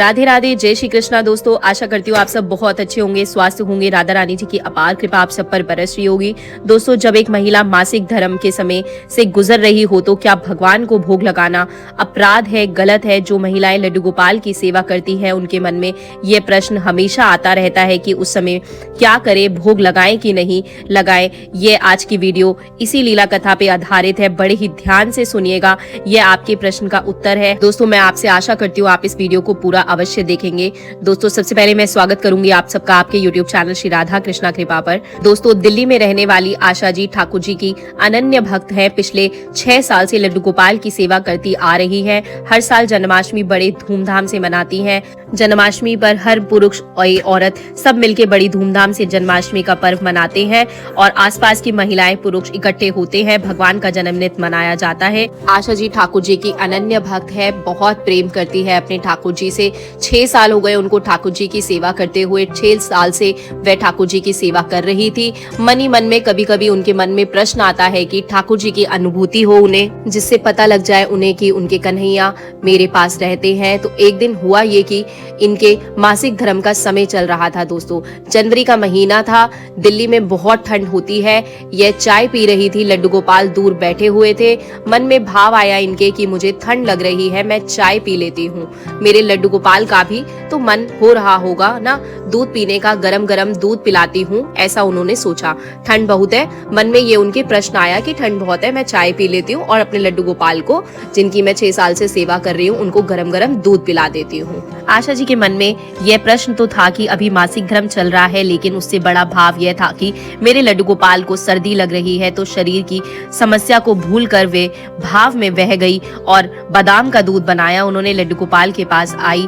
राधे राधे, जय श्री कृष्णा। दोस्तों, आशा करती हूँ आप सब बहुत अच्छे होंगे, स्वस्थ होंगे। राधा रानी जी की अपार कृपा आप सब पर बरस रही होगी। दोस्तों, जब एक महिला मासिक धर्म के समय से गुजर रही हो तो क्या भगवान को भोग लगाना अपराध है, गलत है? जो महिलाएं लड्डू गोपाल की सेवा करती है उनके मन में ये प्रश्न हमेशा आता रहता है कि उस समय क्या करे, भोग लगाएं कि नहीं लगाएं। ये आज की वीडियो इसी लीला कथा पे आधारित है, बड़े ही ध्यान से सुनिएगा, ये आपके प्रश्न का उत्तर है। दोस्तों, मैं आपसे आशा करती हूँ आप इस वीडियो को पूरा अवश्य देखेंगे। दोस्तों, सबसे पहले मैं स्वागत करूंगी आप सबका आपके YouTube चैनल श्री राधा कृष्णा कृपा पर। दोस्तों, दिल्ली में रहने वाली आशा जी ठाकुर जी की अनन्य भक्त है। पिछले 6 साल से लड्डू गोपाल की सेवा करती आ रही है। हर साल जन्माष्टमी बड़े धूमधाम से मनाती है। जन्माष्टमी पर हर पुरुष और औरत सब मिलकर बड़ी धूमधाम से जन्माष्टमी का पर्व मनाते हैं और आसपास की महिलाएं पुरुष इकट्ठे होते हैं। भगवान का जन्मदिन मनाया जाता है। आशा जी ठाकुर जी की अनन्य भक्त है, बहुत प्रेम करती है अपने ठाकुर जी से। 6 साल हो गए उनको ठाकुर जी की सेवा करते हुए। 6 साल से वह ठाकुर जी की सेवा कर रही थी। मन ही मन में कभी कभी उनके मन में प्रश्न आता है कि ठाकुर जी की अनुभूति हो उन्हें, जिससे पता लग जाए उन्हें कि उनके कन्हैया मेरे पास रहते हैं। तो एक दिन हुआ ये कि इनके मासिक धर्म का समय चल रहा था। दोस्तों, जनवरी का महीना था, दिल्ली में बहुत ठंड होती है। यह चाय पी रही थी, लड्डू गोपाल दूर बैठे हुए थे। मन में भाव आया इनके कि मुझे ठंड लग रही है, मैं चाय पी लेती हूँ। मेरे लड्डू गोपाल का भी तो मन हो रहा होगा ना दूध पीने का, गरम गरम दूध पिलाती हूँ, ऐसा उन्होंने सोचा। ठंड बहुत है, मन में ये उनके प्रश्न आया कि ठंड बहुत है, मैं चाय पी लेती हूँ और अपने लड्डू गोपाल को, जिनकी मैं 6 साल से सेवा कर रही हूँ, उनको गरम गरम दूध पिला देती हूँ। आशा जी के मन में यह प्रश्न तो था कि अभी मासिक धर्म चल रहा है, लेकिन उससे बड़ा भाव यह था कि मेरे लड्डू गोपाल को सर्दी लग रही है। तो शरीर की समस्या को भूलकर वे भाव में बह गई और बादाम का दूध बनाया। उन्होंने लड्डू गोपाल के पास आई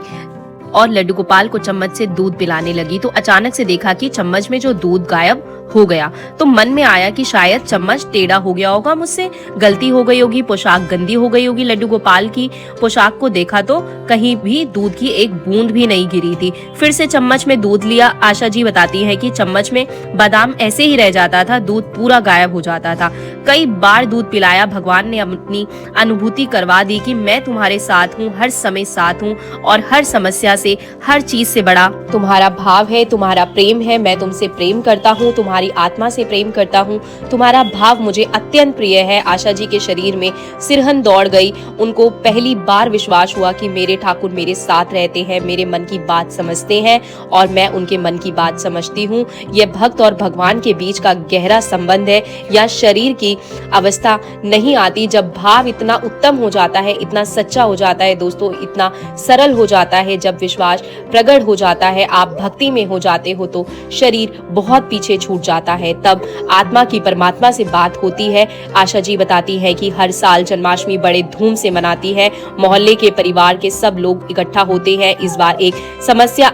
और लड्डू गोपाल को चम्मच से दूध पिलाने लगी। तो अचानक से देखा कि चम्मच में जो दूध गायब हो गया। तो मन में आया कि शायद चम्मच टेढ़ा हो गया होगा, मुझसे गलती हो गई होगी, पोशाक गंदी हो गई होगी। लड्डू गोपाल की पोशाक को देखा तो कहीं भी दूध की एक बूंद भी नहीं गिरी थी। फिर से चम्मच में दूध लिया। आशा जी बताती है कि चम्मच में बादाम ऐसे ही रह जाता था, दूध पूरा गायब हो जाता था। कई बार दूध पिलाया। भगवान ने अपनी अनुभूति करवा दी कि मैं तुम्हारे साथ हूँ, हर समय साथ हूँ और हर समस्या से, हर चीज से बड़ा तुम्हारा भाव है, तुम्हारा प्रेम है। मैं तुमसे प्रेम करता हूँ, तुम्हारी आत्मा से प्रेम करता हूँ, तुम्हारा भाव मुझे अत्यंत प्रिय है। आशा जी के शरीर में सिरहन दौड़ गई। उनको पहली बार विश्वास हुआ कि मेरे ठाकुर मेरे साथ रहते हैं, मेरे मन की बात समझते हैं और मैं उनके मन की बात समझती हूँ। यह भक्त और भगवान के बीच का गहरा संबंध है। या शरीर की अवस्था नहीं आती जब भाव इतना उत्तम हो जाता है, इतना सच्चा हो जाता है। दोस्तों, इतना सरल हो जाता है, जब विश्वास प्रकट हो जाता है, आप भक्ति में हो जाते हो तो शरीर बहुत पीछे छूट जाता है। तब आत्मा की परमात्मा से बात होती है। आशा जी बताती है कि हर साल जन्माष्टमी बड़े धूम से मनाती है। मोहल्ले के परिवार के सब लोग इकट्ठा होते हैं। इस बार एक समस्या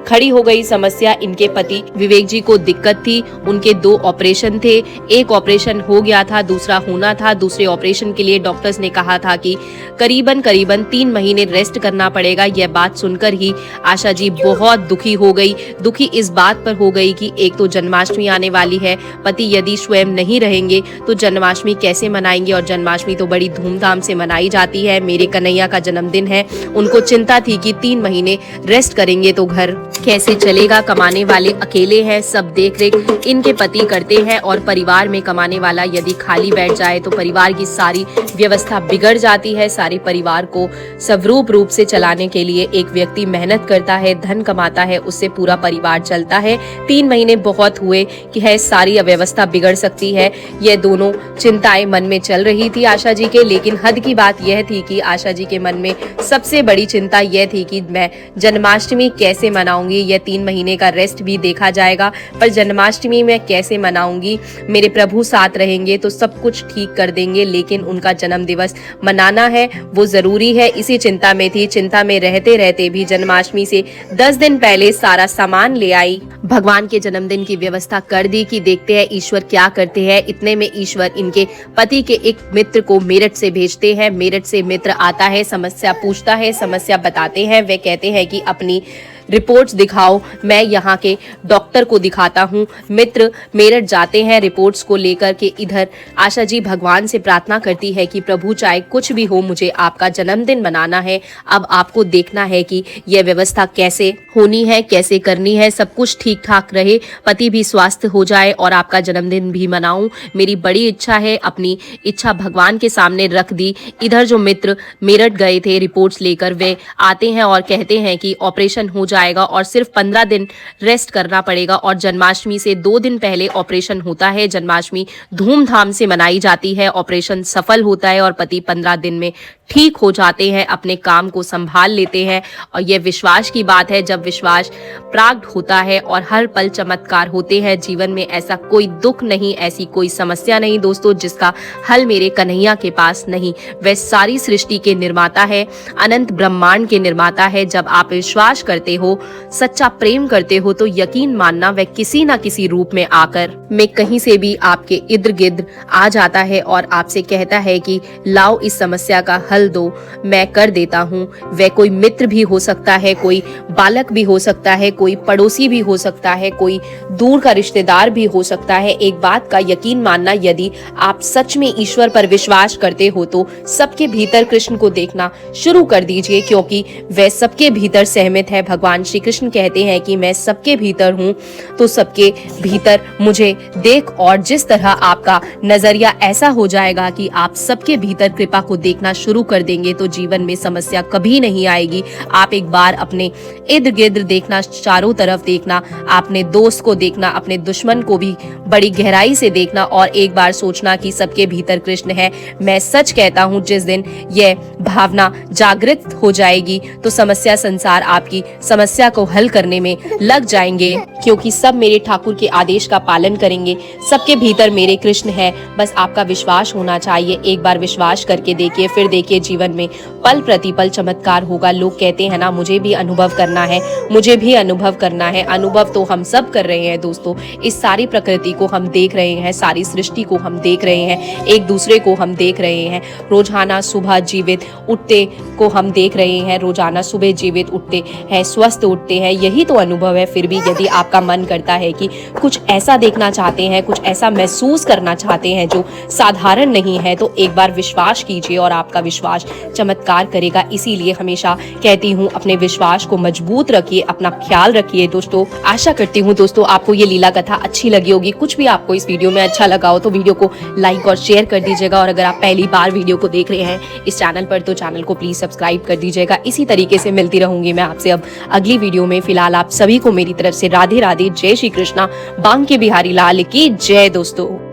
खड़ी हो गई। समस्या इनके पति विवेक जी को दिक्कत थी। उनके 2 ऑपरेशन थे, एक ऑपरेशन हो गया था, दूसरा होना था। दूसरे ऑपरेशन के लिए डॉक्टर्स ने कहा था कि करीबन 3 महीने रेस्ट करना पड़ेगा। यह बात सुनकर ही आशा जी बहुत दुखी हो गई। दुखी इस बात पर हो गई कि एक तो जन्माष्टमी आने वाली है, पति यदि स्वयं नहीं रहेंगे तो जन्माष्टमी कैसे मनाएंगे? और जन्माष्टमी तो बड़ी धूमधाम से मनाई जाती है, मेरे कन्हैया का जन्मदिन है। उनको चिंता थी कि 3 महीने रेस्ट करेंगे तो घर कैसे चलेगा? कमाने वाले अकेले हैं, सब देख रेख इनके पति करते हैं और परिवार में कमाने वाला यदि खाली बैठ जाए तो परिवार की सारी व्यवस्था बिगड़ जाती है। सारे परिवार को स्वरूप रूप से चलाने के लिए एक व्यक्ति मेहनत करता है, धन कमाता है, उससे पूरा परिवार चलता है। 3 महीने बहुत हुए कि है सारी अव्यवस्था बिगड़ सकती है। यह दोनों चिंताएं मन में चल रही थी आशा जी के। लेकिन हद की बात यह थी कि आशा जी के मन में सबसे बड़ी चिंता यह थी कि मैं जन्माष्टमी कैसे मनाऊंगी? यह 3 महीने का रेस्ट भी देखा जाएगा, पर जन्माष्टमी में कैसे मनाऊंगी? मेरे प्रभु साथ रहेंगे तो सब कुछ ठीक कर देंगे, लेकिन उनका जन्म दिवस मनाना है, वो जरूरी है। इसी चिंता में थी। चिंता में रहते रहते भी जन्माष्टमी से 10 दिन पहले सारा सामान ले आई। भगवान के जन्मदिन की व्यवस्था कर दी कि देखते हैं ईश्वर क्या करते हैं। इतने में ईश्वर इनके पति के एक मित्र को मेरठ से भेजते हैं। मेरठ से मित्र आता है, समस्या पूछता है, समस्या बताते हैं। वे कहते हैं कि अपनी रिपोर्ट्स दिखाओ, मैं यहाँ के डॉक्टर को दिखाता हूँ। मित्र मेरठ जाते हैं रिपोर्ट्स को लेकर के इधर। आशा जी भगवान से प्रार्थना करती है कि प्रभु चाहे कुछ भी हो, मुझे आपका जन्मदिन मनाना है। अब आपको देखना है कि यह व्यवस्था कैसे होनी है, कैसे करनी है, सब कुछ ठीक ठाक रहे, पति भी स्वस्थ हो जाए और आपका जन्मदिन भी मनाऊं। मेरी बड़ी इच्छा है, अपनी इच्छा भगवान के सामने रख दी। इधर जो मित्र मेरठ गए थे रिपोर्ट्स लेकर, वे आते हैं और कहते हैं कि ऑपरेशन हो जाएगा और सिर्फ 15 दिन रेस्ट करना पड़ेगा और जन्माष्टमी से 2 दिन पहले ऑपरेशन होता है। जन्माष्टमी धूमधाम से मनाई जाती है, ऑपरेशन सफल होता है और पति 15 दिन में ठीक हो जाते हैं, अपने काम को संभाल लेते हैं। और यह विश्वास की बात है, जब विश्वास प्राप्त होता है और हर पल चमत्कार होते हैं। जीवन में ऐसा कोई दुख नहीं, ऐसी कोई समस्या नहीं दोस्तों जिसका हल मेरे कन्हैया के पास नहीं। वह सारी सृष्टि के निर्माता है, अनंत ब्रह्मांड के निर्माता है। जब आप विश्वास करते हो, सच्चा प्रेम करते हो, तो यकीन मानना वह किसी न किसी रूप में आकर मैं कहीं से भी आपके इर्द गिर्द आ जाता है और आपसे कहता है कि लाओ इस समस्या का हल दो, मैं कर देता हूँ। वह कोई मित्र भी हो सकता है, कोई बालक भी हो सकता है, कोई पड़ोसी भी हो सकता है, कोई दूर का रिश्तेदार भी हो सकता है। एक बात का यकीन मानना, यदि आप सच में ईश्वर पर विश्वास करते हो तो सबके भीतर कृष्ण को देखना शुरू कर दीजिए, क्योंकि वह सबके भीतर सहमत है। भगवान श्री कृष्ण कहते हैं कि मैं सबके भीतर हूँ, तो सबके भीतर मुझे देख। और जिस तरह आपका नजरिया ऐसा हो जाएगा कि आप सबके भीतर कृपा को देखना शुरू कर देंगे, तो जीवन में समस्या कभी नहीं आएगी। आप एक बार अपने इर्द गिर्द देखना, चारों तरफ देखना, अपने दोस्त को देखना, अपने दुश्मन को भी बड़ी गहराई से देखना और एक बार सोचना कि सबके भीतर कृष्ण है। मैं सच कहता हूँ, जिस दिन यह भावना जागृत हो जाएगी तो समस्या संसार आपकी समस्या को हल करने में लग जाएंगे, क्योंकि सब मेरे ठाकुर के आदेश का पालन करेंगे। सबके भीतर मेरे कृष्ण है, बस आपका विश्वास होना चाहिए। एक बार विश्वास करके देखिए, फिर देखिए जीवन में पल प्रतिपल चमत्कार होगा। लोग कहते हैं ना, मुझे भी अनुभव करना है, मुझे भी अनुभव करना है। अनुभव तो हम सब कर रहे हैं दोस्तों। इस सारी प्रकृति को हम देख रहे हैं, सारी सृष्टि को हम देख रहे हैं, एक दूसरे को हम देख रहे हैं। रोजाना सुबह जीवित उठते को हम देख रहे हैं, रोजाना सुबह जीवित उठते हैं, स्वस्थ उठते हैं, यही तो अनुभव है। फिर भी यदि आपका मन करता है कि कुछ ऐसा देखना चाहते हैं, कुछ ऐसा महसूस करना चाहते हैं जो साधारण नहीं है, तो एक बार विश्वास कीजिए और आपका विश्वास चमत्कार करेगा। इसीलिए हमेशा कहती हूँ, अपने विश्वास को मजबूत रखिए, अपना ख्याल रखिए दोस्तों। आशा करती हूँ दोस्तों आपको ये लीला कथा अच्छी लगी होगी। कुछ भी आपको इस वीडियो में अच्छा लगा हो तो वीडियो को लाइक और शेयर कर दीजिएगा, और अगर आप पहली बार वीडियो को देख रहे हैं इस चैनल पर तो चैनल को प्लीज सब्सक्राइब कर दीजिएगा। इसी तरीके से मिलती रहूंगी मैं आपसे अब अगली वीडियो में। फिलहाल आप सभी को मेरी तरफ से राधे राधे, जय श्री कृष्णा, बांके बिहारी लाल की जय दोस्तों।